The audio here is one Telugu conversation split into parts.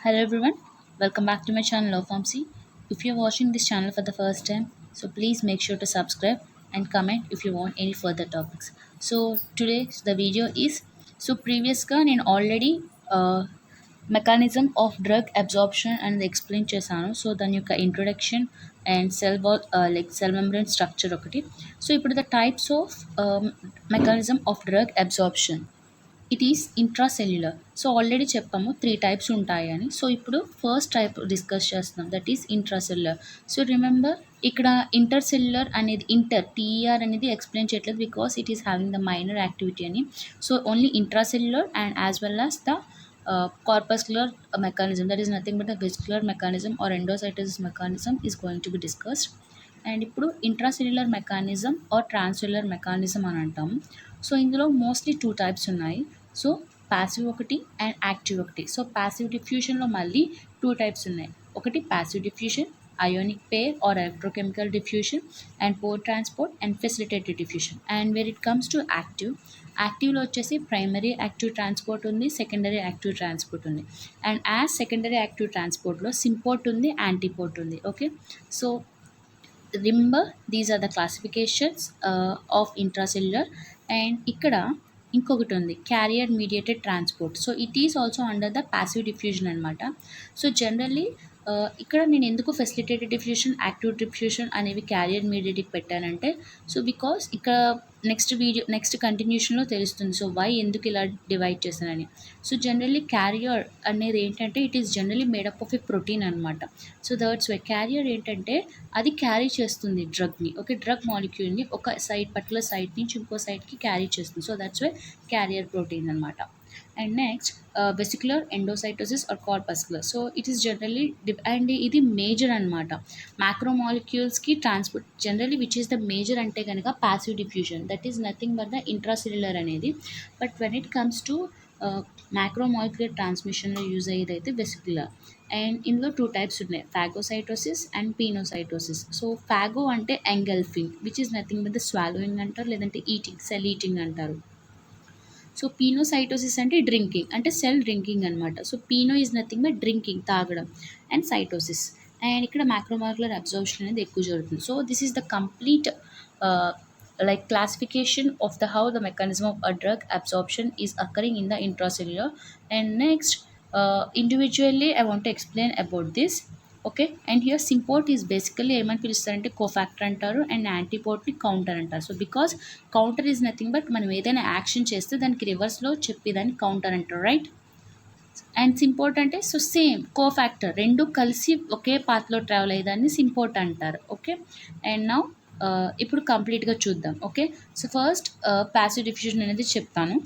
Hello everyone, welcome back to my channel of Pharmacy. If you're watching this channel for the first time, so please make sure to subscribe and comment if you want any further topics. So today the video is previously నేను already mechanism of drug absorption అనేది ఎక్స్ప్లెయిన్ చేశాను. సో దాని యొక్క introduction and cell wall cell membrane structure ఒకటి. సో ఇప్పుడు the types of mechanism of drug absorption it is intracellular. So already చెప్పాము 3 టైప్స్ ఉంటాయని. సో ఇప్పుడు ఫస్ట్ టైప్ డిస్కస్ చేస్తున్నాం, that is intracellular. So remember ఇక్కడ ఇంటర్సెల్యులర్ అనేది టీఆర్ అనేది ఎక్స్ప్లెయిన్ చేయట్లేదు because it is having the minor activity అని. So only intracellular and as well as the corpuscular mechanism, that is nothing but the vesicular mechanism or endocytosis mechanism is going to be discussed. And ఇప్పుడు intracellular mechanism or transcellular mechanism అని అంటాము. సో ఇందులో మోస్ట్లీ 2 టైప్స్ ఉన్నాయి. సో ప్యాసివ్ ఒకటి అండ్ యాక్టివ్ ఒకటి. సో ప్యాసివ్ డిఫ్యూషన్లో మళ్ళీ 2 టైప్స్ ఉన్నాయి. ఒకటి passive diffusion, ionic pair or electrochemical diffusion, and pore transport and facilitated diffusion. And where it comes to యాక్టివ్లో వచ్చేసి ప్రైమరీ యాక్టివ్ ట్రాన్స్పోర్ట్ ఉంది, సెకండరీ యాక్టివ్ ట్రాన్స్పోర్ట్ ఉంది. అండ్ యాజ్ సెకండరీ యాక్టివ్ ట్రాన్స్పోర్ట్లో సింపోర్ట్ ఉంది, యాంటీపోర్ట్ ఉంది. Okay, so remember these are the classifications of intracellular. And ఇక్కడ ఇంకొకటి ఉంది, carrier mediated transport. So it is also under the passive diffusion అనమాట. సో జనరల్లీ ఇక్కడ నేను ఎందుకు ఫెసిలిటేటెడ్ డిఫ్యూషన్, యాక్టివ్ డిఫ్యూషన్ అనేవి క్యారియర్ మీడియేటెడ్ పెట్టానంటే, సో బికాస్ ఇక్కడ నెక్స్ట్ కంటిన్యూషన్లో తెలుస్తుంది సో వై ఎందుకు ఇలా డివైడ్ చేశానని. సో జనరల్లీ క్యారియర్ అనేది ఏంటంటే it is generally made up of A protein అనమాట. సో దట్స్ వై క్యారియర్ ఏంటంటే అది క్యారీ చేస్తుంది డ్రగ్ని, ఓకే, డ్రగ్ మాలిక్యూల్ని ఒక పర్టికులర్ సైట్ నుంచి ఇంకో సైట్కి క్యారీ చేస్తుంది. So that's why carrier protein అనమాట. And next vesicular endocytosis or corpuscular. So it is generally and ఇది మేజర్ అనమాట మ్యాక్రోమాలిక్యూల్స్కి transport. Generally which is the major అంటే కనుక passive diffusion, that is nothing but the intracellular అనేది. But when it comes to macromolecular ట్రాన్స్మిషన్లో యూజ్ అయ్యేది అయితే వెసిక్యులర్. అండ్ ఇందులో 2 టైప్స్ ఉన్నాయి, phagocytosis and pinocytosis. So phago అంటే engulfing, which is nothing but the swallowing అంటారు, లేదంటే ఈటింగ్, సెల్ ఈటింగ్ అంటారు. సో పీనోసైటోసిస్ అంటే డ్రింకింగ్, అంటే సెల్ డ్రింకింగ్ అనమాట. So pino is nothing but drinking, తాగడం. అండ్ సైటోసిస్, అండ్ ఇక్కడ మ్యాక్రోమాలిక్యులర్ అబ్జార్ప్షన్ అనేది ఎక్కువ జరుగుతుంది. So this is the complete like classification of the how the mechanism of a drug absorption is occurring in the intracellular. And next individually I want to explain about this. Okay, and here symport is basically ఏమని పిలుస్తారంటే కోఫాక్టర్ అంటారు, అండ్ యాంటీపోర్ట్ని కౌంటర్ అంటారు. So because counter is nothing but మనం ఏదైనా యాక్షన్ చేస్తే దానికి రివర్స్లో చెప్పేదాన్ని కౌంటర్ అంటారు, రైట్. అండ్ సింపోర్ట్ అంటే సో సేమ్ కోఫాక్టర్ రెండు కలిసి ఒకే పాత్లో ట్రావెల్ అయ్యేదాన్ని సింపోర్ట్ అంటారు. ఓకే, అండ్ నౌ ఇప్పుడు కంప్లీట్గా చూద్దాం. Okay, so first passive diffusion అనేది చెప్తాను.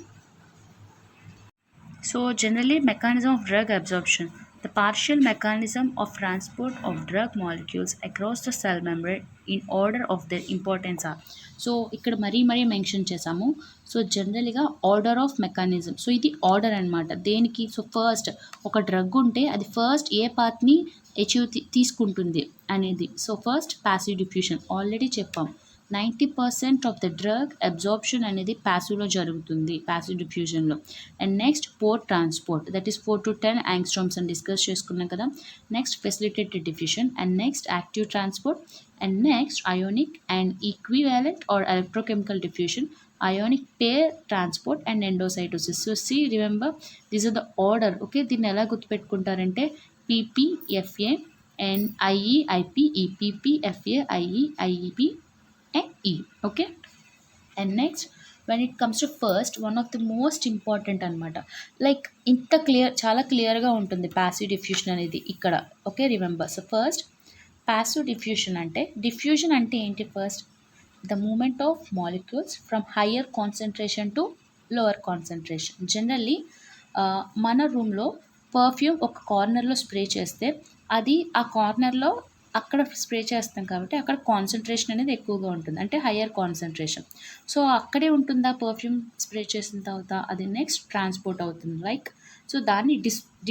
So generally mechanism of drug absorption, the partial mechanism of transport of drug molecules across the cell membrane in order of their importance are. So ఇక్కడ మరీ మెన్షన్ చేసాము. సో జనరల్గా ఆర్డర్ ఆఫ్ మెకానిజం, సో ఇది ఆర్డర్ అనమాట దేనికి. సో ఫస్ట్ ఒక డ్రగ్ ఉంటే అది ఫస్ట్ ఏ పాత్ని అచీవ్ తీసుకుంటుంది అనేది. So first passive diffusion already చెప్పాం, 90% ఆఫ్ ద డ్రగ్ అబ్జార్ప్షన్ అనేది ప్యాసివ్లో జరుగుతుంది, ప్యాసివ్ డిఫ్యూజన్లో. And next pore transport, that is 4 to 10 angstroms అని డిస్కస్ చేసుకున్నాం కదా. Next facilitated diffusion, and next active transport, and next ionic and equivalent or electrochemical diffusion, ionic pair transport, and endocytosis. So see remember these are the order. Okay, దీన్ని ఎలా గుర్తుపెట్టుకుంటారంటే PPFA and IEIPE, PPFA ఐఈఐపి and E. Okay, and next when it comes to first, one of the most important అనమాట, లైక్ ఇంత చాలా క్లియర్గా ఉంటుంది ప్యాసివ్ డిఫ్యూషన్ అనేది ఇక్కడ. Okay, remember. So first passive diffusion అంటే ఏంటి? First the moment of molecules from higher concentration to lower concentration. Generally మన రూమ్లో పర్ఫ్యూమ్ ఒక కార్నర్లో స్ప్రే చేస్తే అది ఆ కార్నర్లో అక్కడ స్ప్రే చేస్తాం కాబట్టి అక్కడ కాన్సన్ట్రేషన్ అనేది ఎక్కువగా ఉంటుంది, అంటే హయ్యర్ కాన్సన్ట్రేషన్. సో అక్కడే ఉంటుందా పర్ఫ్యూమ్ స్ప్రే చేసిన తర్వాత, అది నెక్స్ట్ ట్రాన్స్పోర్ట్ అవుతుంది, లైక్. సో దాన్ని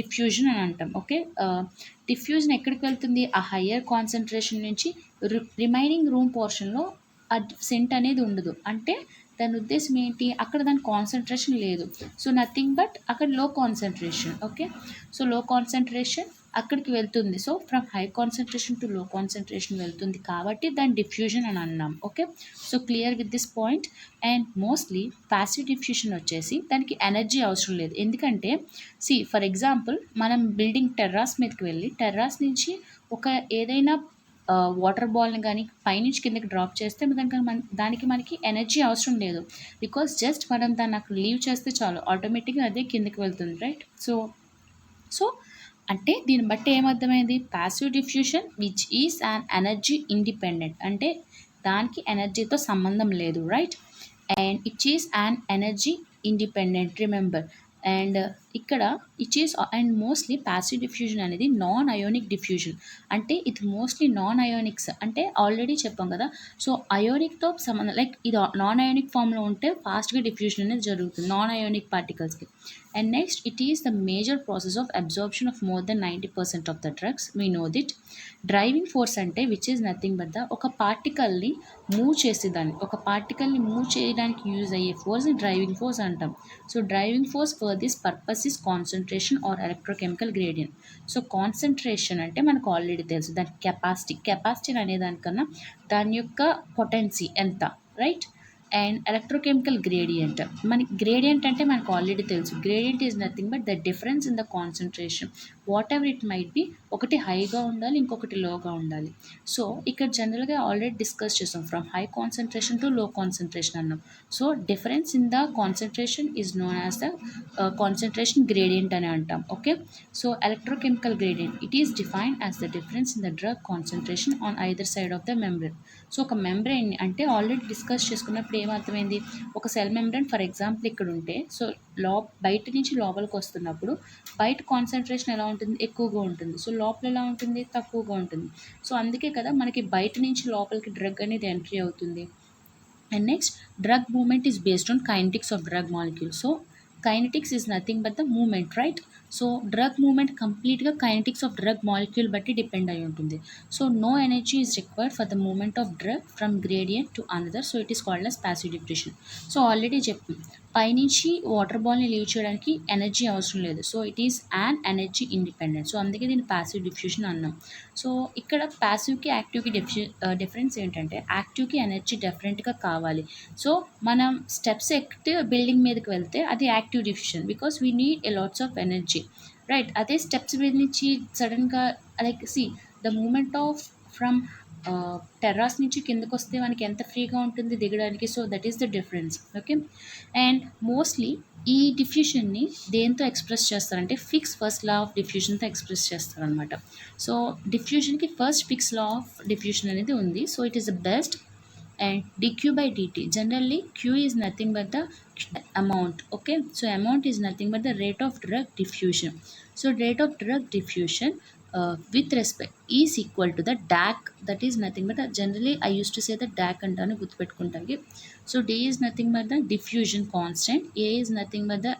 డిఫ్యూజన్ అని అంటాం. ఓకే, డిఫ్యూజన్ ఎక్కడికి వెళ్తుంది? ఆ హయ్యర్ కాన్సన్ట్రేషన్ నుంచి రిమైనింగ్ రూమ్ పోర్షన్లో ఆ సెంట్ అనేది ఉండదు, అంటే దాని ఉద్దేశం ఏంటి, అక్కడ దాని కాన్సన్ట్రేషన్ లేదు. సో నథింగ్ బట్ అక్కడ లో కాన్సన్ట్రేషన్. ఓకే, సో లో కాన్సన్ట్రేషన్ అక్కడికి వెళ్తుంది. So from high concentration to low concentration వెళ్తుంది కాబట్టి దాని డిఫ్యూజన్ అని అన్నాం. Okay, so clear with this point. And mostly passive diffusion వచ్చేసి దానికి ఎనర్జీ అవసరం లేదు. ఎందుకంటే ఫర్ ఎగ్జాంపుల్ మనం బిల్డింగ్ టెర్రాస్ మీదకి వెళ్ళి టెర్రాస్ నుంచి ఒక ఏదైనా వాటర్ బాల్ని కానీ పైనుంచి కిందకి డ్రాప్ చేస్తే దానికి మనకి ఎనర్జీ అవసరం లేదు. బికాస్ జస్ట్ మనం దాన్ని అక్కడ లీవ్ చేస్తే చాలు, ఆటోమేటిక్గా అదే కిందకి వెళ్తుంది, రైట్? సో అంటే దీన్ని బట్టి ఏమర్థమైంది, passive diffusion which is an energy independent, అంటే దానికి ఎనర్జీతో సంబంధం లేదు, right? And it is an energy independent, remember. And ఇక్కడ it is and mostly passive diffusion అనేది నాన్ అయోనిక్ డిఫ్యూజన్. అంటే ఇది మోస్ట్లీ నాన్ అయోనిక్స్, అంటే ఆల్రెడీ చెప్పాం కదా. సో అయోనిక్తో సంబంధం, లైక్ ఇది నాన్ అయోనిక్ ఫామ్లో ఉంటే ఫాస్ట్గా డిఫ్యూజన్ అనేది జరుగుతుంది నాన్ అయోనిక్ పార్టికల్స్కి. And next, it is the major process of absorption of more than 90% of the drugs. We know that. Driving force అంటే విచ్ ఈజ్ నథింగ్ బట్ ఒక పార్టికల్ని మూవ్ చేసేదాన్ని, ఒక పార్టికల్ని మూవ్ చేయడానికి యూజ్ అయ్యే ఫోర్స్ని డ్రైవింగ్ ఫోర్స్ అంటాం. So driving force for this purpose is concentration or electrochemical gradient. So concentration అంటే మనకు ఆల్రెడీ తెలుసు, దాని కెపాసిటీ అనే దానికన్నా దాని యొక్క పొటెన్సీ ఎంత, రైట్? అండ్ ఎలక్ట్రోకెమికల్ గ్రేడియంట్, మనకి గ్రేడియంట్ అంటే మనకు ఆల్రెడీ తెలుసు. Gradient is nothing but the difference in the concentration, whatever it might be. ఒకటి హైగా ఉండాలి, ఇంకొకటి లోగా ఉండాలి. సో ఇక్కడ జనరల్గా ఆల్రెడీ డిస్కస్ చేసాం, from high concentration to low concentration అన్నాం. So difference in the concentration is known as the concentration gradient అని అంటాం. Okay, so electrochemical gradient, it is defined as the difference in the drug concentration on either side of the membrane. So ఒక మెంబ్రెన్ అంటే ఆల్రెడీ డిస్కస్ చేసుకున్నప్పుడు ఏమర్థమైంది, ఒక సెల్ మెంబ్రెన్ ఫర్ ఎగ్జాంపుల్ ఇక్కడ ఉంటే, సో బయట నుంచి లోపలికి వస్తున్నప్పుడు బయట కాన్సన్ట్రేషన్ ఎలా ఉంటుంది, ఎక్కువగా ఉంటుంది. సో లోపల ఎలా ఉంటుంది, తక్కువగా ఉంటుంది. సో అందుకే కదా మనకి బయట నుంచి లోపలికి డ్రగ్ అనేది ఎంట్రీ అవుతుంది. And next, drug movement is based on kinetics of drug molecule. So kinetics is nothing but the movement, right? So drug movement కంప్లీట్గా కైనెటిక్స్ ఆఫ్ డ్రగ్ మాలిక్యూల్ బట్టి డిపెండ్ అయి ఉంటుంది. So no energy is required for the moment of drug from gradient to another. So it is called as passive diffusion. So already చెప్పాం, పైనుంచి వాటర్ బాల్ని లీవ్ చేయడానికి ఎనర్జీ అవసరం లేదు. So it is an energy independent. So అందుకే దీన్ని ప్యాసివ్ డిఫ్యూషన్ అన్నాం. సో ఇక్కడ ప్యాసివ్కి యాక్టివ్కి డిఫరెన్స్ ఏంటంటే, యాక్టివ్కి ఎనర్జీ డిఫరెంట్గా కావాలి. సో మనం స్టెప్స్ ఎక్కితే బిల్డింగ్ మీదకి వెళ్తే అది active diffusion, because we need a lots of energy, right? అదే స్టెప్స్ మీద నుంచి సడన్గా like the moment of from terrace నుంచి కిందకు వస్తే మనకి ఎంత ఫ్రీగా ఉంటుంది దిగడానికి. So that is the difference. Okay, and mostly ఈ డిఫ్యూషన్ని దేంతో ఎక్స్ప్రెస్ చేస్తారంటే ఫిక్స్ ఫస్ట్ లా ఆఫ్ డిఫ్యూషన్తో ఎక్స్ప్రెస్ చేస్తారనమాట. సో డిఫ్యూషన్కి first Fick's law of diffusion అనేది ఉంది. So it is the best. And dq by dt, generally q is nothing but the amount. Okay, so amount is nothing but the rate of drug diffusion. So rate of drug diffusion with respect is equal to the DAC, that is nothing but the, generally I used to say the DAC antanu gurtupettukuntange. So d is nothing but the diffusion constant, a is nothing but the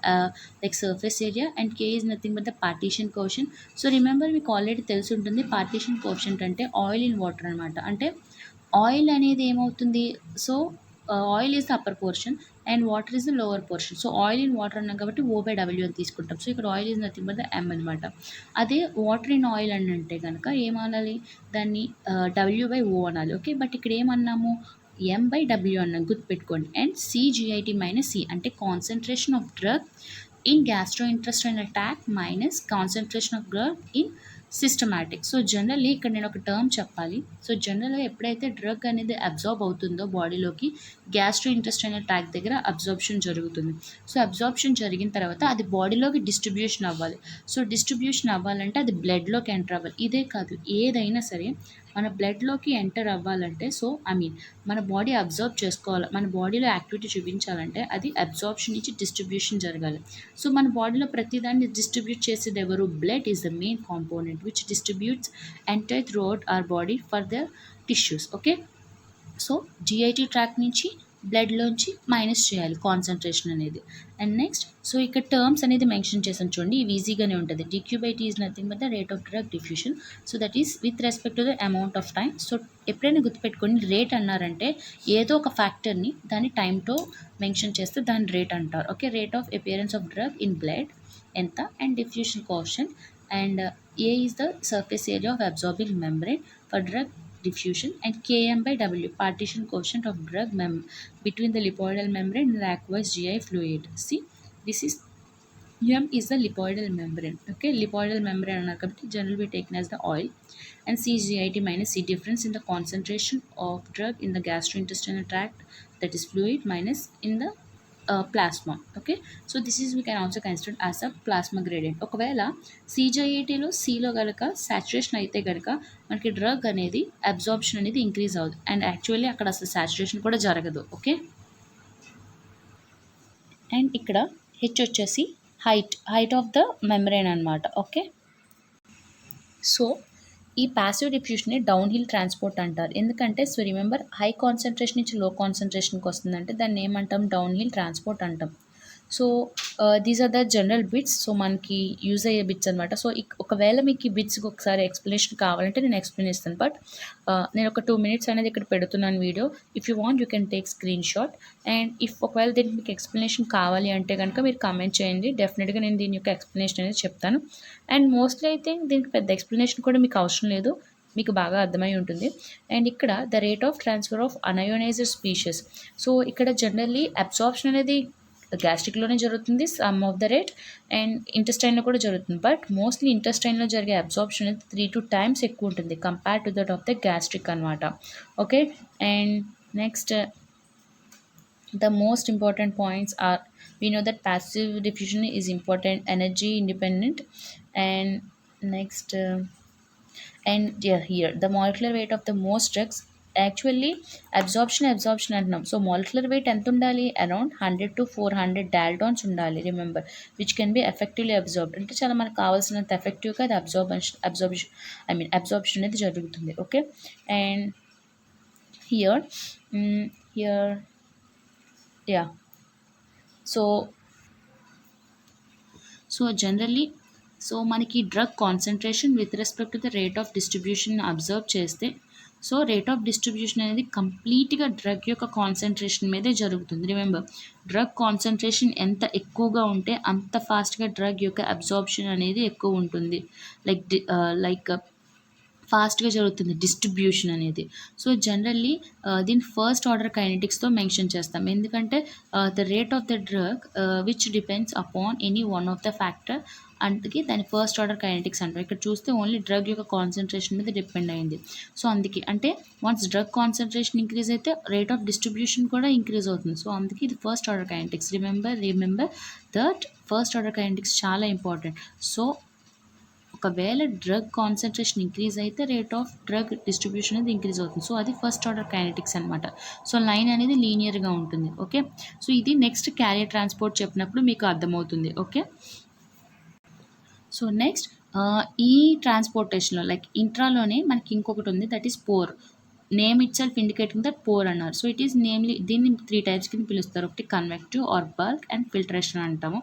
like surface area, and k is nothing but the partition coefficient. So remember మీకు ఆల్రెడీ తెలిసి ఉంటుంది partition coefficient అంటే ఆయిల్ ఇన్ వాటర్ అనమాట. అంటే ఆయిల్ అనేది ఏమవుతుంది, so oil is the upper portion and water is the lower portion. So oil in water అన్నాం కాబట్టి O/W అని తీసుకుంటాం. సో ఇక్కడ oil is nothing but the M అనమాట. అదే వాటర్ ఇన్ ఆయిల్ అని అంటే కనుక ఏమనాలి, దాన్ని W/O అనాలి. ఓకే, బట్ ఇక్కడ ఏమన్నాము, M/W అన్నాం, గుర్తుపెట్టుకోండి. అండ్ CGIT - C అంటే concentration of drug in gastrointestinal tract minus concentration of drug in systematic. So generally ఇక్కడ నేను ఒక టర్మ్ చెప్పాలి. సో జనరల్గా ఎప్పుడైతే డ్రగ్ అనేది అబ్జార్బ్ అవుతుందో బాడీలోకి, గ్యాస్ట్రో ఇంటెస్టైనల్ ట్రాక్ట్ దగ్గర అబ్జార్ప్షన్ జరుగుతుంది. సో అబ్జార్ప్షన్ జరిగిన తర్వాత అది బాడీలోకి డిస్ట్రిబ్యూషన్ అవ్వాలి. సో డిస్ట్రిబ్యూషన్ అవ్వాలంటే అది బ్లడ్లోకి ఎంటర్ అవ్వాలి. ఇదే కాదు, ఏదైనా సరే మన బ్లడ్లోకి ఎంటర్ అవ్వాలంటే, సో మన బాడీ అబ్జర్వ్ చేసుకోవాలి, మన బాడీలో యాక్టివిటీ చూపించాలంటే అది అబ్జార్ప్షన్ నుంచి డిస్ట్రిబ్యూషన్ జరగాలి. సో మన బాడీలో ప్రతిదాన్ని డిస్ట్రిబ్యూట్ చేసేది ఎవరు, blood is the main component which distributes entire throughout our body for the tissues. Okay, so GIT track నుంచి బ్లడ్ లోంచి మైనస్ చేయాలి కాన్సన్ట్రేషన్ అనేది. అండ్ నెక్స్ట్ సో ఇక్కడ టర్మ్స్ అనేది మెన్షన్ చేసాను చూడండి, ఇవి ఈజీగానే ఉంటుంది. DQ by t is nothing but the rate of drug diffusion. So that is with respect to the amount of time. So ఎప్పుడైనా గుర్తుపెట్టుకోండి, రేట్ అన్నారంటే ఏదో ఒక ఫ్యాక్టర్ని దాని టైంతో మెన్షన్ చేస్తే దాని రేట్ అంటారు. Okay, rate of appearance of drug in blood ఎంత, and diffusion coefficient, and A is the surface area of absorbing membrane for drug diffusion, and Km by W partition coefficient of drug between the lipoidal membrane and the aqueous GI fluid. See, this is M is the lipoidal membrane. Okay, lipoidal membrane generally be taken as the oil, and CGIT minus C difference in the concentration of drug in the gastrointestinal tract, that is fluid, minus in the plasma. Okay, so this is we can also consider as a plasma gradient. ఒకవేళ సిజిఐటీలో సిలో కనుక సాచురేషన్ అయితే కనుక మనకి డ్రగ్ అనేది అబ్జార్ప్షన్ అనేది ఇంక్రీజ్ అవుతుంది, అండ్ యాక్చువల్లీ అక్కడ అసలు సాచురేషన్ కూడా జరగదు. ఓకే, అండ్ ఇక్కడ హెచ్ వచ్చేసి హైట్ ఆఫ్ ద మెమ్బ్రేన్ అనమాట. ఓకే, సో ఈ ప్యాసివ్ డిఫ్యూషన్ని డౌన్ హిల్ ట్రాన్స్పోర్ట్ అంటారు. ఎందుకంటే సో రిమెంబర్, హై కాన్సన్ట్రేషన్ నుంచి లో కాన్సన్ట్రేషన్కి వస్తుందంటే దాన్ని ఏమంటాం, డౌన్ హిల్ ట్రాన్స్పోర్ట్ అంటాం. So these are the general bits. So మనకి యూజ్ అయ్యే బిట్స్ అనమాట. సో ఒకవేళ మీకు ఈ బిట్స్కి ఒకసారి ఎక్స్ప్లెనేషన్ కావాలంటే నేను ఎక్స్ప్లెయిన్ ఇస్తాను, బట్ నేను ఒక 2 minutes అనేది ఇక్కడ పెడుతున్నాను video. If you want you can take screen shot, and if ఒకవేళ దీనికి మీకు ఎక్స్ప్లెనేషన్ కావాలి అంటే కనుక మీరు కామెంట్ చేయండి, డెఫినెట్గా నేను దీని యొక్క ఎక్స్ప్లెనేషన్ అనేది చెప్తాను. అండ్ మోస్ట్లీ అయితే దీనికి పెద్ద ఎక్స్ప్లెనేషన్ కూడా మీకు అవసరం లేదు, మీకు బాగా అర్థమై ఉంటుంది. అండ్ ఇక్కడ the rate of transfer of unionized species. So ఇక్కడ జనరల్లీ అబ్సార్ప్షన్ అనేది గ్యాస్ట్రిక్లోనే జరుగుతుంది some of the rate, and ఇంటెస్టైన్లో కూడా జరుగుతుంది, బట్ మోస్ట్లీ ఇంటెస్టైన్లో జరిగే అబ్సార్ప్షన్ అనేది 3 times ఎక్కువ ఉంటుంది compare to that of the gastric అనమాట. Okay, and next the most important points are, we know that passive diffusion is important, energy independent, and next and yeah, here the molecular weight of the most drugs, actually absorption అంటున్నాం. సో మాలిక్యులర్ వెయిట్ ఎంత ఉండాలి, అరౌండ్ 100 to 400 daltons ఉండాలి. Remember, which can be effectively absorbed, అంటే చాలా మనకు కావాల్సినంత ఎఫెక్టివ్గా అది అబ్జార్ప్షన్ అనేది జరుగుతుంది. Okay, and here yeah, so generally so మనకి drug concentration with respect to the rate of distribution observe చేస్తే, సో రేట్ ఆఫ్ డిస్ట్రిబ్యూషన్ అనేది కంప్లీట్గా డ్రగ్ యొక్క కాన్సన్ట్రేషన్ మీదే జరుగుతుంది. రిమెంబర్, డ్రగ్ కాన్సన్ట్రేషన్ ఎంత ఎక్కువగా ఉంటే అంత ఫాస్ట్గా డ్రగ్ యొక్క అబ్జార్ప్షన్ అనేది ఎక్కువ ఉంటుంది, లైక్ ఫాస్ట్గా జరుగుతుంది డిస్ట్రిబ్యూషన్ అనేది. సో జనరల్లీ దీని ఫస్ట్ ఆర్డర్ కైనెటిక్స్తో మెన్షన్ చేస్తాం, ఎందుకంటే the rate of the drug which depends upon any one of the factor, అందుకే దాని ఫస్ట్ ఆర్డర్ కైనెటిక్స్ అంటారు. ఇక్కడ చూస్తే ఓన్లీ డ్రగ్ యొక్క కాన్సన్ట్రేషన్ మీద డిపెండ్ అయింది. సో అందుకే అంటే వన్స్ డ్రగ్ కాన్సన్ట్రేషన్ ఇంక్రీజ్ అయితే రేట్ ఆఫ్ డిస్ట్రిబ్యూషన్ కూడా ఇంక్రీజ్ అవుతుంది. సో అందుకే ఇది first order kinetics. Remember that first order kinetics చాలా ఇంపార్టెంట్. సో ఒకవేళ డ్రగ్ కాన్సన్ట్రేషన్ ఇంక్రీజ్ అయితే రేట్ ఆఫ్ డ్రగ్ డిస్ట్రిబ్యూషన్ అనేది ఇంక్రీజ్ అవుతుంది. సో అది ఫస్ట్ ఆర్డర్ కైనెటిక్స్ అనమాట. సో లైన్ అనేది లీనియర్గా ఉంటుంది. ఓకే, సో ఇది నెక్స్ట్ క్యారియర్ ట్రాన్స్పోర్ట్ చెప్పినప్పుడు మీకు అర్థమవుతుంది. ఓకే, సో నెక్స్ట్ ఈ ట్రాన్స్పోర్టేషన్లో లైక్ ఇంట్రాలోనే మనకి ఇంకొకటి ఉంది, that is pore. Name itself indicating that pore అన్నారు. సో ఇట్ ఈస్ నేమ్లీ, దీన్ని 3 types కింద పిలుస్తారు. ఒకటి convective or bulk and filtration అంటాము.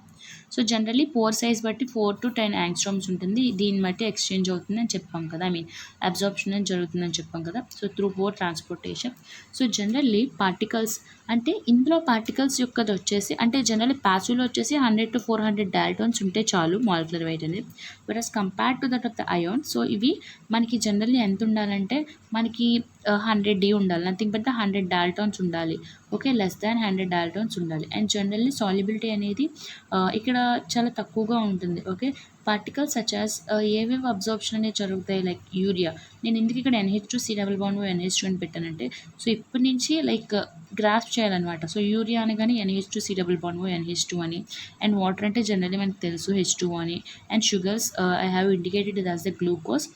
సో జనరల్లీ పోర్ సైజ్ బట్టి 4 to 10 ఆంగ్స్ట్రోమ్స్ ఉంటుంది. దీన్ని బట్టి ఎక్స్చేంజ్ అవుతుందని చెప్పాం కదా, అబ్జార్ప్షన్ అని జరుగుతుందని చెప్పాం కదా. So through pore transportation. So generally particles అంటే ఇందులో పార్టికల్స్ యొక్కది వచ్చేసి అంటే జనరల్లీ ప్యాసివ్లో వచ్చేసి 100 to 400 daltons ఉంటే చాలు మాలిక్యులర్ వెయిట్ అనేది. But as compared to that of the ion, so ఇవి మనకి జనరల్లీ ఎంత ఉండాలంటే మనకి 100D ఉండాలి, నథింగ్ బట్ ద 100 daltons ఉండాలి. ఓకే, లెస్ దాన్ 100 daltons ఉండాలి. అండ్ జనరల్లీ సాల్యుబిలిటీ అనేది ఇక్కడ చాలా తక్కువగా ఉంటుంది. ఓకే, పార్టికల్స్ సచ్ యాజ్ ఏవేవి అబ్జార్ప్షన్ అనేది జరుగుతాయి, లైక్ యూరియా. నేను ఎందుకు ఇక్కడ NH2C డబుల్ బాండ్ NH2 అని పెట్టానంటే, సో ఇప్పటి నుంచి లైక్ గ్రాస్ప్ చేయాలన్నమాట. సో యూరియా అనగానే NH2C డబుల్ బాండ్ NH2 అని, అండ్ వాటర్ అంటే జనరల్లీ మనకు తెలుసు H2 అని, and sugars I have indicated as the glucose.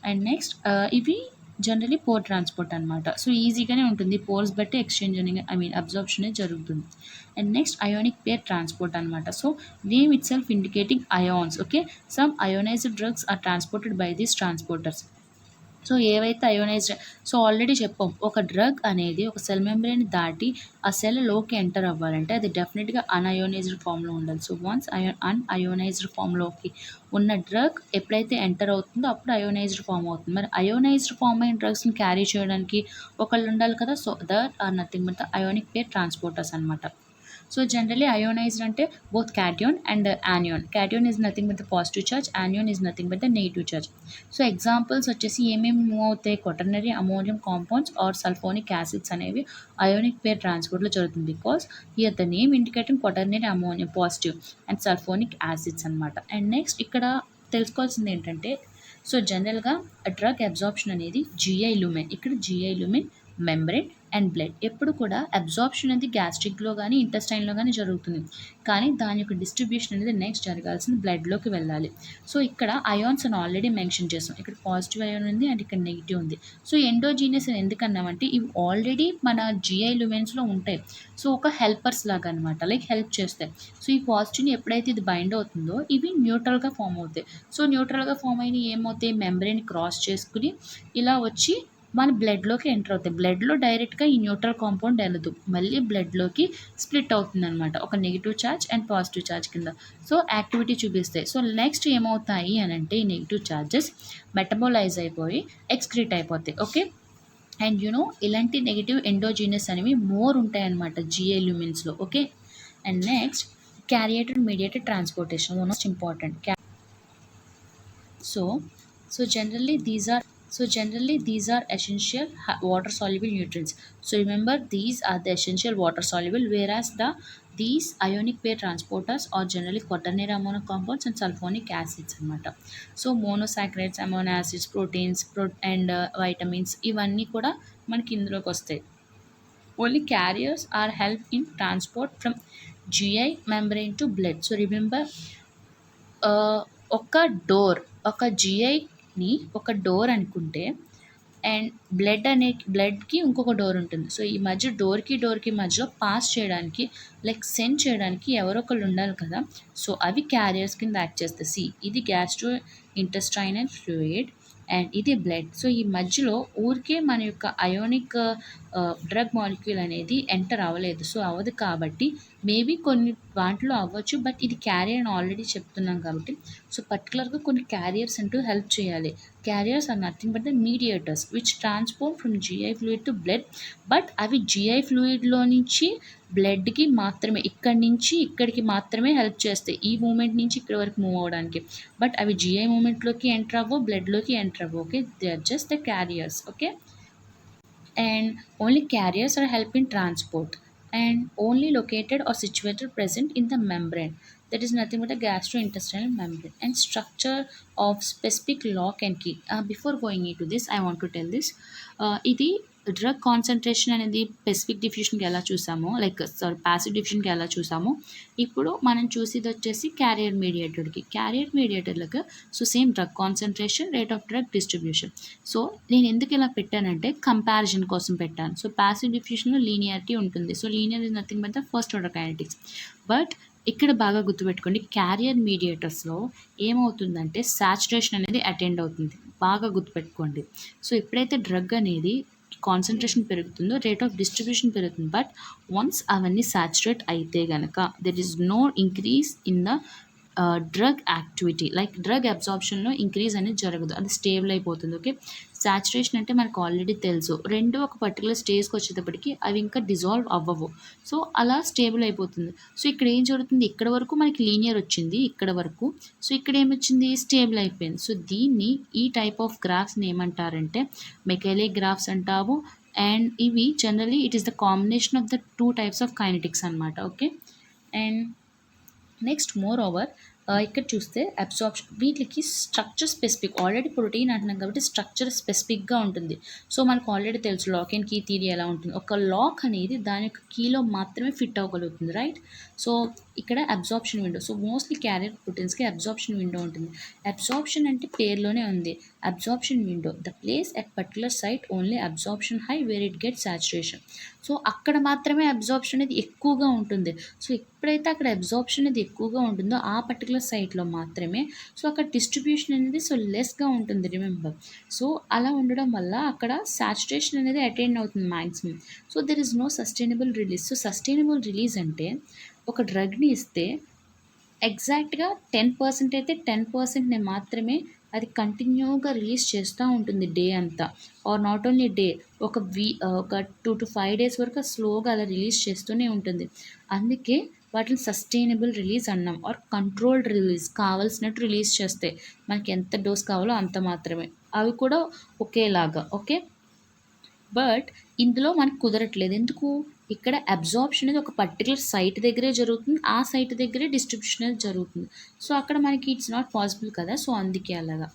And next ఇవి జనరలీ పోర్ ట్రాన్స్పోర్ట్ అనమాట. సో ఈజీగానే ఉంటుంది, పోర్స్ బట్టి ఎక్స్చేంజ్ అని అబ్జార్ప్షన్ జరుగుతుంది. And next ionic pair transport అనమాట. So name itself indicating ions. Okay, some ionized drugs are transported by these transporters. So ఏవైతే అయోనైజ్డ్, సో ఆల్రెడీ చెప్పాం ఒక డ్రగ్ అనేది ఒక సెల్ మెంబ్రేన్ దాటి ఆ సెల్లోకి ఎంటర్ అవ్వాలంటే అది డెఫినెట్గా అన్అయోనైజ్డ్ ఫామ్లో ఉండాలి. సో వన్స్ అన్అయోనైజ్డ్ ఫామ్లోకి ఉన్న డ్రగ్ ఎప్పుడైతే ఎంటర్ అవుతుందో అప్పుడు అయోనైజ్డ్ ఫామ్ అవుతుంది. మరి అయోనైజ్డ్ ఫామ్ అయిన డ్రగ్స్ని క్యారీ చేయడానికి ఒకళ్ళు ఉండాలి కదా. So that are nothing but the ionic pair transporters అనమాట. సో జనరలీ అయోనైజ్డ్ అంటే both cation and anion. Cation is nothing but the positive charge, anion is nothing but the negative charge. So examples వచ్చేసి ఏమేమి మూవ్ అవుతాయి, quaternary ammonium compounds or sulphonic acids అనేవి అయోనిక్ పేర్ ట్రాన్స్పోర్ట్లో జరుగుతుంది. Because here the name indicating quaternary ammonium positive and sulphonic acids అనమాట. అండ్ నెక్స్ట్ ఇక్కడ తెలుసుకోవాల్సింది ఏంటంటే, సో జనరల్గా డ్రగ్ అబ్జార్ప్షన్ అనేది జిఐ లుమెన్, ఇక్కడ GI lumen, membrane and blood. ఎప్పుడు కూడా అబ్జార్ప్షన్ అనేది గ్యాస్ట్రిక్లో కానీ ఇంటెస్టైన్లో కానీ జరుగుతుంది, కానీ దాని యొక్క డిస్ట్రిబ్యూషన్ అనేది నెక్స్ట్ జరగాల్సింది బ్లడ్లోకి వెళ్ళాలి. సో ఇక్కడ అయాన్స్ అని ఆల్రెడీ మెన్షన్ చేసాం, ఇక్కడ పాజిటివ్ అయాన్ ఉంది అండ్ ఇక్కడ నెగిటివ్ ఉంది. సో ఎండోజీనియస్ అని ఎందుకన్నామంటే ఇవి ఆల్రెడీ మన జిఐ లుమెన్స్లో ఉంటాయి. సో ఒక హెల్పర్స్ లాగా అనమాట, లైక్ హెల్ప్ చేస్తాయి. సో ఈ పాజిటివ్ని ఎప్పుడైతే ఇది బైండ్ అవుతుందో ఇవి న్యూట్రల్గా ఫామ్ అవుతాయి. సో న్యూట్రల్గా ఫామ్ అయిన ఏమవుతాయి, మెంబ్రేన్ క్రాస్ చేసుకుని ఇలా వచ్చి మన బ్లడ్లోకి ఎంటర్ అవుతాయి. బ్లడ్లో డైరెక్ట్గా ఈ న్యూట్రల్ కాంపౌండ్ వెళ్ళదు, మళ్ళీ బ్లడ్లోకి స్ప్లిట్ అవుతుంది అనమాట, ఒక negative charge and positive charge కింద. సో యాక్టివిటీ చూపిస్తాయి. సో నెక్స్ట్ ఏమవుతాయి అని అంటే ఈ నెగిటివ్ ఛార్జెస్ మెటబోలైజ్ అయిపోయి ఎక్స్క్రీట్ అయిపోతాయి. ఓకే, అండ్ ఇలాంటి నెగిటివ్ ఎండోజీనియస్ అనేవి మోర్ ఉంటాయి అన్నమాట జిఐ ల్యూమిన్స్లో. Okay, and next carrier mediated transportation most important. So generally these are essential water soluble nutrients. So remember, these are the essential water soluble, whereas these ionic pair transporters are generally quaternary amino compounds and sulfonic acids అనమాట. So monosaccharides, amino acids, proteins and vitamins ఇవన్నీ కూడా మనకి ఇందులోకి వస్తాయి. Only carriers or help in transport from GI membrane to blood. So remember, ఒక జిఐని ఒక డోర్ అనుకుంటే అండ్ బ్లడ్కి ఇంకొక డోర్ ఉంటుంది. సో ఈ మధ్య డోర్కి మధ్యలో పాస్ చేయడానికి, లైక్ సెండ్ చేయడానికి ఎవరో ఒకళ్ళు ఉండాలి కదా. సో అవి క్యారియర్స్ కింద యాక్ట్ చేస్తాయి. ఇది గ్యాస్ట్రో ఇంటెస్టైనల్ ఫ్లూయిడ్ అండ్ ఇది బ్లడ్. సో ఈ మధ్యలో ఊరికే మన యొక్క అయోనిక్ డ్రగ్ మాలిక్యూల్ అనేది ఎంటర్ అవ్వలేదు. సో అవ్వదు కాబట్టి మేబీ కొన్ని వాటిలో అవ్వచ్చు, బట్ ఇది క్యారియర్ అని ఆల్రెడీ చెప్తున్నాం కాబట్టి సో పర్టికులర్గా కొన్ని క్యారియర్స్ అంటూ హెల్ప్ చేయాలి. Carriers are nothing but the mediators which transport from GI fluid to blood. But అవి జిఐ ఫ్లూయిడ్లో నుంచి బ్లడ్కి మాత్రమే, ఇక్కడి నుంచి ఇక్కడికి మాత్రమే హెల్ప్ చేస్తాయి, ఈ మూమెంట్ నుంచి ఇక్కడి వరకు మూవ్ అవ్వడానికి. బట్ అవి జిఐ మూమెంట్లోకి ఎంటర్ అవ్వవు, బ్లడ్లోకి ఎంటర్ అవ్వవు. Okay, they are just the carriers. Okay, and only carriers are help in transport and only located or situated present in the membrane, that is nothing but a gastrointestinal membrane. And structure of specific lock and key. Before going into this I want to tell this, ఇది డ్రగ్ కాన్సన్ట్రేషన్ అనేది స్పెసిఫిక్ డిఫ్యూషన్కి ఎలా చూసామో, లైక్ ప్యాసివ్ డిఫ్యూషన్కి ఎలా చూసామో, ఇప్పుడు మనం చూసేది వచ్చేసి క్యారియర్ మీడియేటర్లకు. So same drug concentration, rate of drug distribution. So నేను ఎందుకు ఇలా పెట్టానంటే కంపారిజన్ కోసం పెట్టాను. సో ప్యాసివ్ డిఫ్యూషన్లో లీనియారిటీ ఉంటుంది. So linear is nothing but the first order kinetics. But ఇక్కడ బాగా గుర్తుపెట్టుకోండి, క్యారియర్ మీడియేటర్స్లో ఏమవుతుందంటే సాచురేషన్ అనేది అటెండ్ అవుతుంది. బాగా గుర్తుపెట్టుకోండి. సో ఎప్పుడైతే డ్రగ్ అనేది కాన్సన్ట్రేషన్ పెరుగుతుందో రేట్ ఆఫ్ డిస్ట్రిబ్యూషన్ పెరుగుతుంది. బట్ వన్స్ అవన్నీ సాచురేట్ అయితే కనుక there is no increase in the drug activity, like drug అబ్జార్ప్షన్లో ఇంక్రీజ్ అనేది జరగదు, అది స్టేబుల్ అయిపోతుంది. ఓకే, సాచురేషన్ అంటే మనకు ఆల్రెడీ తెలుసు, రెండు ఒక పర్టికులర్ స్టేజ్కి వచ్చేటప్పటికి అవి ఇంకా డిజాల్వ్ అవ్వవు. సో అలా స్టేబుల్ అయిపోతుంది. సో ఇక్కడ ఏం జరుగుతుంది, ఇక్కడ వరకు మనకి లీనియర్ వచ్చింది, ఇక్కడ వరకు. సో ఇక్కడ ఏమొచ్చింది, స్టేబుల్ అయిపోయింది. సో దీన్ని, ఈ టైప్ ఆఫ్ గ్రాఫ్స్ని ఏమంటారంటే మెకానిక్ గ్రాఫ్స్ అంటాము. అండ్ ఇవి generally it is the combination of the two types of kinetics అనమాట. Okay, and next moreover ఇక్కడ చూస్తే అబ్సార్ప్షన్, వీటికి స్ట్రక్చర్ స్పెసిఫిక్, ఆల్రెడీ ప్రోటీన్ అంటున్నాం కాబట్టి స్ట్రక్చర్ స్పెసిఫిక్గా ఉంటుంది. సో మనకు ఆల్రెడీ తెలుసు లాక్ అండ్ కీ థియరీ ఎలా ఉంటుంది. ఒక లాక్ అనేది దాని యొక్క కీలో మాత్రమే ఫిట్ అవ్వగలుగుతుంది, రైట్. సో ఇక్కడ absorption window. So mostly carrier ప్రోటీన్స్కి అబ్సార్ప్షన్ విండో ఉంటుంది. అబ్సార్ప్షన్ అంటే పేరులోనే ఉంది, absorption window, the place at particular site only absorption high where it get saturation. So అక్కడ మాత్రమే అబ్సార్ప్షన్ అనేది ఎక్కువగా ఉంటుంది. సో ఎప్పుడైతే అక్కడ అబ్సార్ప్షన్ అనేది ఎక్కువగా ఉంటుందో ఆ పర్టికులర్ పర్టికులర్ సైట్లో మాత్రమే సో అక్కడ డిస్ట్రిబ్యూషన్ అనేది సో లెస్గా ఉంటుంది రిమెంబర్. సో అలా ఉండడం వల్ల అక్కడ సాచురేషన్ అనేది అటైన్ అవుతుంది maximum. So there is no sustainable release. So sustainable release అంటే ఒక డ్రగ్ని ఇస్తే ఎగ్జాక్ట్గా 10% అయితే 10%ని మాత్రమే అది కంటిన్యూగా రిలీజ్ చేస్తూ ఉంటుంది డే అంతా. ఆర్ నాట్ ఓన్లీ డే, ఒక 2 to 5 days వరకు స్లోగా అలా రిలీజ్ చేస్తూనే ఉంటుంది. అందుకే వాటిని సస్టైనబుల్ రిలీజ్ అన్నాం. ఆర్ కంట్రోల్డ్ రిలీజ్, కావాల్సినట్టు రిలీజ్ చేస్తే మనకి ఎంత డోస్ కావాలో అంత మాత్రమే, అవి కూడా ఒకేలాగా. ఓకే, బట్ ఇందులో మనకు కుదరట్లేదు. ఎందుకు? ఇక్కడ అబ్జార్ప్షన్ అనేది ఒక పర్టికులర్ సైట్ దగ్గరే జరుగుతుంది, ఆ సైట్ దగ్గరే డిస్ట్రిబ్యూషన్ అనేది జరుగుతుంది. సో అక్కడ మనకి ఇట్స్ నాట్ పాసిబుల్ కదా, సో అందుకే అలాగా.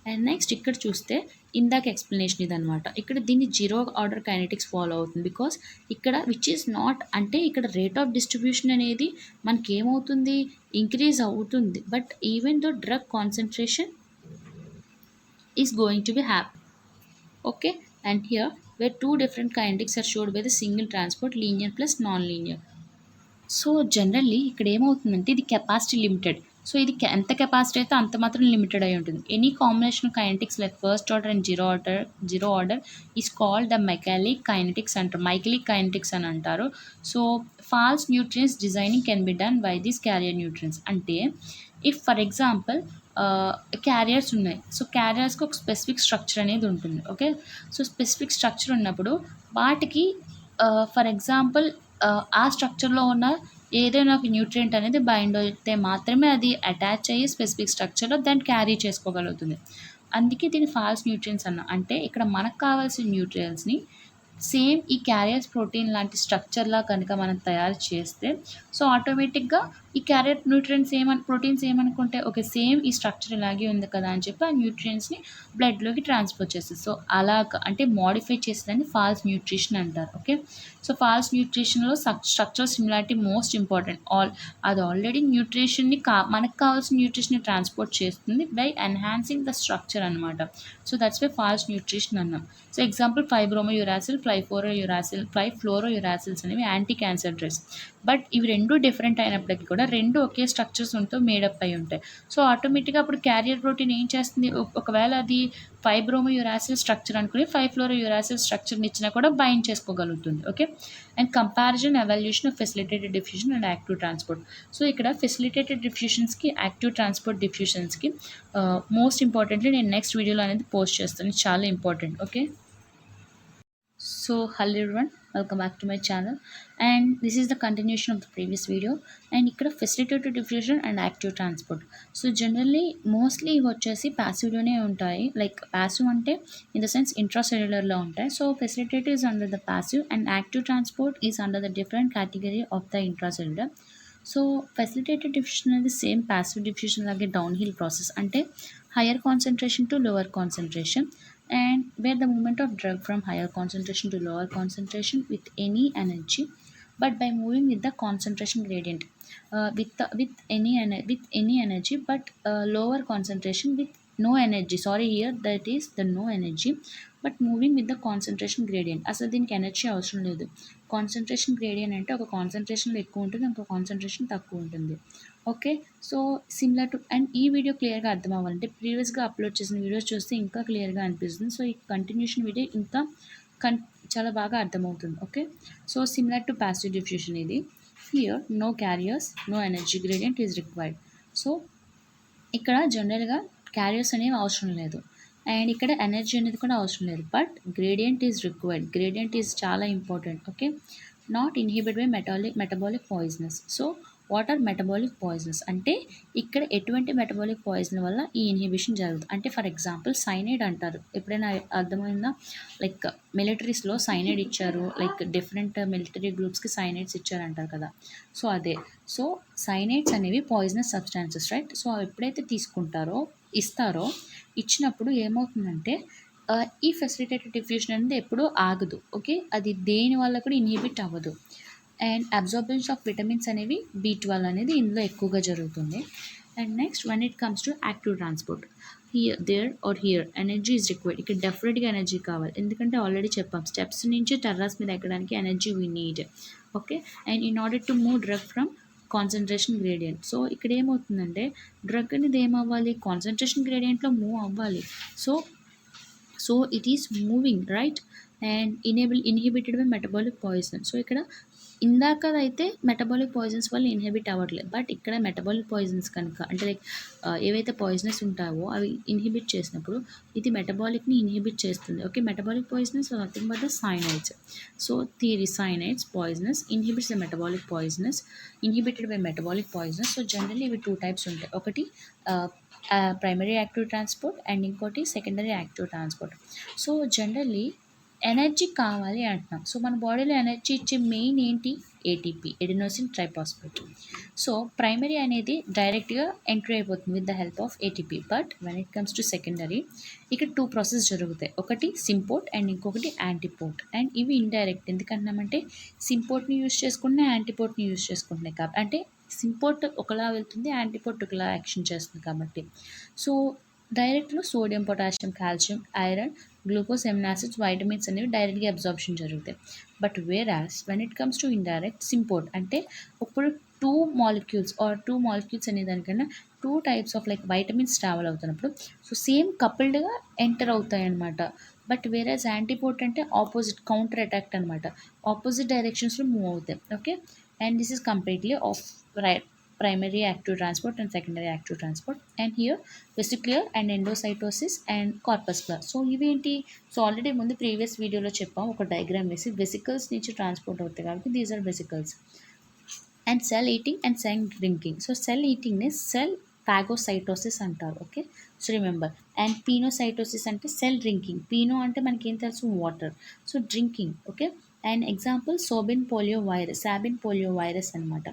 అండ్ నెక్స్ట్ ఇక్కడ చూస్తే ఇందాక ఎక్స్ప్లెనేషన్ ఇదనమాట. ఇక్కడ దీన్ని జీరో ఆర్డర్ కైనెటిక్స్ ఫాలో అవుతుంది. బికాస్ ఇక్కడ విచ్ ఈస్ నాట్, అంటే ఇక్కడ రేట్ ఆఫ్ డిస్ట్రిబ్యూషన్ అనేది మనకి ఏమవుతుంది, ఇంక్రీజ్ అవుతుంది. But even though drug concentration is going to be happy. Okay, and here where two different kinetics are showed by the single transport, linear plus non-linear. So generally ఇక్కడ ఏమవుతుందంటే ఇది కెపాసిటీ లిమిటెడ్. సో ఇది ఎంత కెపాసిటీ అయితే అంత మాత్రం లిమిటెడ్ అయి ఉంటుంది. Any combination kinetics like first order and zero order is called the Michaelis kinetics అంటారు, మైకెలిక్ కైనెటిక్స్ అని అంటారు. So false nutrients designing can be done by these carrier nutrients. అంటే ఇఫ్ ఫర్ ఎగ్జాంపుల్ క్యారియర్స్ ఉన్నాయి, సో క్యారియర్స్కి ఒక స్పెసిఫిక్ స్ట్రక్చర్ అనేది ఉంటుంది. ఓకే, సో స్పెసిఫిక్ స్ట్రక్చర్ ఉన్నప్పుడు వాటికి ఫర్ ఎగ్జాంపుల్ ఆ స్ట్రక్చర్లో ఉన్న ఏదైనా ఒక న్యూట్రియంట్ అనేది బైండ్ అయితే మాత్రమే అది అటాచ్ అయ్యి స్పెసిఫిక్ స్ట్రక్చర్లో దాన్ని క్యారీ చేసుకోగలుగుతుంది. అందుకే దీన్ని ఫాల్స్ న్యూట్రియన్స్ అన్నాం. అంటే ఇక్కడ మనకు కావాల్సిన న్యూట్రియన్స్ని సేమ్ ఈ క్యారియర్స్ ప్రోటీన్ లాంటి స్ట్రక్చర్లా కనుక మనం తయారు చేస్తే సో ఆటోమేటిక్గా ఈ క్యారియర్ న్యూట్రియన్స్ ప్రోటీన్స్ ఏమనుకుంటే ఓకే సేమ్ ఈ స్ట్రక్చర్ ఇలాగే ఉంది కదా అని చెప్పి ఆ న్యూట్రియన్స్ని బ్లడ్లోకి ట్రాన్స్ఫర్ చేస్తుంది. సో అలాగ అంటే మోడిఫై చేసేదాన్ని ఫాల్స్ న్యూట్రిషన్ అంటారు. ఓకే, సో ఫాల్స్ న్యూట్రిషన్లో స్ట్రక్చర్ సిమిలారిటీ మోస్ట్ ఇంపార్టెంట్. అది ఆల్రెడీ న్యూట్రిషన్ని మనకు కావాల్సిన న్యూట్రిషన్ని ట్రాన్స్పోర్ట్ చేస్తుంది బై ఎన్హాన్సింగ్ ద స్ట్రక్చర్ అనమాట. So that's why false nutrition అన్నాం. సో ఎగ్జాంపుల్ ఫైబ్రోమోయురాసిల్, ఫ్లోరోయురాసిల్స్ అనేవి యాంటీ క్యాన్సర్ డ్రగ్స్. బట్ ఇవి రెండు డిఫరెంట్ అయినప్పటికీ కూడా రెండు ఒకే స్ట్రక్చర్స్తో మేడప్ అయి ఉంటాయి. సో ఆటోమేటిక్గా అప్పుడు క్యారియర్ ప్రోటీన్ ఏం చేస్తుంది, ఒకవేళ అది ఫైబ్రోమోయురాసిల్ స్ట్రక్చర్ అనుకుని 5-ఫ్లోరోయురాసిల్ స్ట్రక్చర్ని ఇచ్చినా కూడా బైండ్ చేసుకోగలుగుతుంది. Okay, and comparison evaluation of facilitated diffusion and active transport. So ఇక్కడ ఫెసిలిటేటెడ్ డిఫ్యూషన్స్కి, యాక్టివ్ ట్రాన్స్పోర్ట్ డిఫ్యూషన్స్కి మోస్ట్ ఇంపార్టెంట్లీ నేను నెక్స్ట్ వీడియోలో అనేది పోస్ట్ చేస్తాను, చాలా important. Okay, so hello everyone, welcome back to my channel and this is the continuation of the previous video. And ikkada facilitated diffusion and active transport. So generally mostly ivi vachesi passive lone untayi, like passive ante in the sense intracellular lo untayi. So facilitated is under the passive and active transport is under the different category of the intracellular. So facilitated diffusion అనేది సేమ్ ప్యాసివ్ డిఫ్యూషన్ లాగే డౌన్ హిల్ ప్రాసెస్. అంటే higher concentration to lower concentration and where the movement of drug from higher concentration to lower concentration with any energy, but by moving with the concentration gradient, with any energy, but lower concentration with no energy. Sorry, here that is the no energy, but moving with the concentration gradient. అసలు దీనికి ఎనర్జీ అవసరం లేదు. కాన్సన్ట్రేషన్ గ్రేడియంట్ అంటే ఒక కాన్సన్ట్రేషన్లో ఎక్కువ ఉంటుంది, ఇంకో కాన్సన్ట్రేషన్ తక్కువ ఉంటుంది. Okay, so similar to, and ఈ వీడియో క్లియర్గా అర్థం అవ్వాలంటే ప్రీవియస్గా అప్లోడ్ చేసిన వీడియోస్ చూస్తే ఇంకా క్లియర్గా అనిపిస్తుంది. సో ఈ కంటిన్యూషన్ వీడియో ఇంకా చాలా బాగా అర్థమవుతుంది. Okay, so similar to passive diffusion ఇది. Here no carriers, no energy gradient is required. So ఇక్కడ జనరల్గా క్యారియర్స్ అనేవి అవసరం లేదు అండ్ ఇక్కడ ఎనర్జీ అనేది కూడా అవసరం లేదు, but gradient is required. Gradient is చాలా important. Okay, not inhibit by metabolic poisonous. So what are metabolic poisonous అంటే ఇక్కడ ఎటువంటి మెటబాలిక్ పాయిజన్ వల్ల ఈ ఇన్హిబిషన్ జరుగుతుంది అంటే ఫర్ ఎగ్జాంపుల్ సైనైడ్ అంటారు. ఎప్పుడైనా అర్థమైందా, లైక్ మిలిటరీస్లో సైనైడ్ ఇచ్చారు, లైక్ డిఫరెంట్ మిలిటరీ గ్రూప్స్కి సైనైడ్స్ ఇచ్చారంటారు కదా. సో అదే, సో సైనైడ్స్ అనేవి పాయిజనస్ సబ్స్టాన్సెస్, రైట్. సో అవి ఎప్పుడైతే ఇస్తారో ఇచ్చినప్పుడు ఏమవుతుందంటే ఈ ఫెసిలిటేటెడ్ డిఫ్యూషన్ అనేది ఎప్పుడూ ఆగదు. ఓకే, అది దేని వల్ల కూడా ఇన్హిబిట్ అవ్వదు. అండ్ అబ్జార్బెన్స్ ఆఫ్ విటమిన్స్ అనేవి B12 అనేది ఇందులో ఎక్కువగా జరుగుతుంది. And next one it comes to active transport, here energy is required. ఇక్కడ డెఫినెట్గా ఎనర్జీ కావాలి, ఎందుకంటే ఆల్రెడీ చెప్పాం స్టెప్స్ నుంచి టెర్రస్ మీద ఎక్కడానికి energy we need. Okay, and in order to move drug from concentration gradient. So ఇక్కడ ఏమవుతుందంటే డ్రగ్ అనేది ఏమవ్వాలి, కాన్సంట్రేషన్ గ్రేడియంట్లో మూవ్ అవ్వాలి. So it is moving right and inhibited by metabolic poison. So ఇక్కడ ఇందాకదైతే మెటబాలిక్ పాయిజన్స్ వల్ల ఇన్హిబిట్ అవ్వట్లేదు, బట్ ఇక్కడ మెటబాలిక్ పాయిజన్స్ కనుక అంటే లైక్ ఏవైతే పాయిజనస్ ఉంటావో అవి ఇన్హిబిట్ చేసినప్పుడు ఇది మెటబాలిక్ని ఇన్హిబిట్ చేస్తుంది. Okay, metabolic poisonous nothing but the cyanides. So theory cyanides poisonous inhibits the metabolic poisonous, inhibited by metabolic poisonous. So generally ఇవి 2 టైప్స్ ఉంటాయి. ఒకటి ప్రైమరీ యాక్టివ్ ట్రాన్స్పోర్ట్ అండ్ ఇంకోటి secondary active transport. So generally energy కావాలి అంటున్నాం. సో మన బాడీలో ఎనర్జీ ఇచ్చే మెయిన్ ఏంటి, ATP, adenosine triphosphate. So primary అనేది డైరెక్ట్గా ఎంట్రీ అయిపోతుంది with the help of ATP. But when it comes to secondary ఇక్కడ 2 ప్రాసెస్ జరుగుతాయి. ఒకటి సింపోర్ట్ అండ్ ఇంకొకటి యాంటీపోర్ట్. అండ్ ఇవి ఇండైరెక్ట్, ఎందుకంటున్నామంటే సింపోర్ట్ని యూజ్ చేసుకుంటున్నాయి, యాంటీపోర్ట్ని యూజ్ చేసుకుంటున్నాయి కాబట్టి, అంటే సింపోర్ట్ ఒకలా వెళ్తుంది, యాంటీపోర్ట్ ఒకలా యాక్షన్ చేస్తుంది కాబట్టి. సో డైరెక్ట్లో sodium, potassium, calcium, iron, glucose, amino acids, vitamins అనేవి డైరెక్ట్గా అబ్జార్ప్షన్ జరుగుతాయి. But whereas when it comes to indirect symport అంటే ఇప్పుడు 2 మాలిక్యూల్స్ అనే దానికన్నా 2 types of like vitamins travel అవుతున్నప్పుడు సో సేమ్ కపుల్డ్గా ఎంటర్ అవుతాయి అనమాట. బట్ వేరాస్ యాంటీపోర్ట్ అంటే ఆపోజిట్, కౌంటర్ అటాక్ అనమాట, ఆపోజిట్ డైరెక్షన్స్లో మూవ్ అవుతాయి. Okay, and this is completely of right primary active transport and secondary active transport. And here vesicular and endocytosis and corpuscular. So ఇవేంటి, సో ఆల్రెడీ ముందు ప్రీవియస్ వీడియోలో చెప్పాం ఒక డయాగ్రామ్ వేసి, వెసికల్స్ నుంచి ట్రాన్స్పోర్ట్ అవుతాయి కాబట్టి these are vesicles. And cell eating and cell drinking. So cell ఈటింగ్ని సెల్ ఫాగోసైటోసిస్ అంటారు. Okay, so remember. And pinocytosis అంటే సెల్ డ్రింకింగ్. పీనో అంటే మనకి ఏం తెలుసు, water. So drinking. Okay, and example Sabin polio virus అనమాట.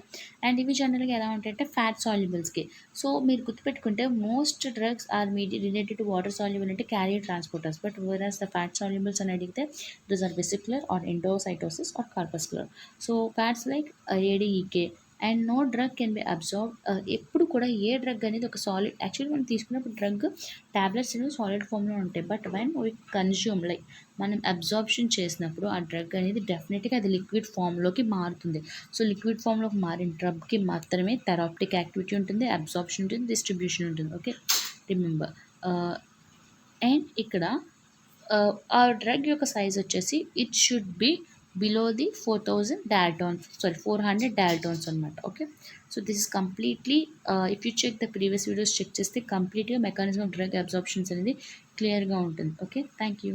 అండ్ ఇవి జనరల్గా ఎలా ఉంటాయంటే ఫ్యాట్ సాల్యుబుల్స్కి. సో మీరు గుర్తుపెట్టుకుంటే most drugs are related to water soluble అంటే carrier transporters. But whereas the fat solubles అని అడిగితే those are vesicular or endocytosis or corpuscular. So fats like ADEK. And no drug can be absorb. ఎప్పుడు కూడా ఏ డ్రగ్ అనేది ఒక సాలిడ్, యాక్చువల్లీ మనం తీసుకున్నప్పుడు డ్రగ్ ట్యాబ్లెట్స్ అనేవి సాలిడ్ ఫామ్లో ఉంటాయి. But when we consume like మనం అబ్జార్ప్షన్ చేసినప్పుడు ఆ డ్రగ్ అనేది డెఫినెట్గా అది లిక్విడ్ ఫామ్లోకి మారుతుంది. సో లిక్విడ్ ఫామ్లోకి మారిన డ్రగ్కి మాత్రమే థెరప్టిక్ యాక్టివిటీ ఉంటుంది, అబ్జార్ప్షన్ ఉంటుంది, డిస్ట్రిబ్యూషన్ ఉంటుంది. Okay, remember. అండ్ ఇక్కడ ఆ డ్రగ్ యొక్క సైజ్ వచ్చేసి it should be below the 400 daltons అనమాట. Okay, so this is completely if you check the previous videos check చేస్తే కంప్లీట్గా మెకానిజం ఆఫ్ డ్రగ్ అబ్జార్ప్షన్స్ అనేది క్లియర్గా ఉంటుంది. Okay, thank you.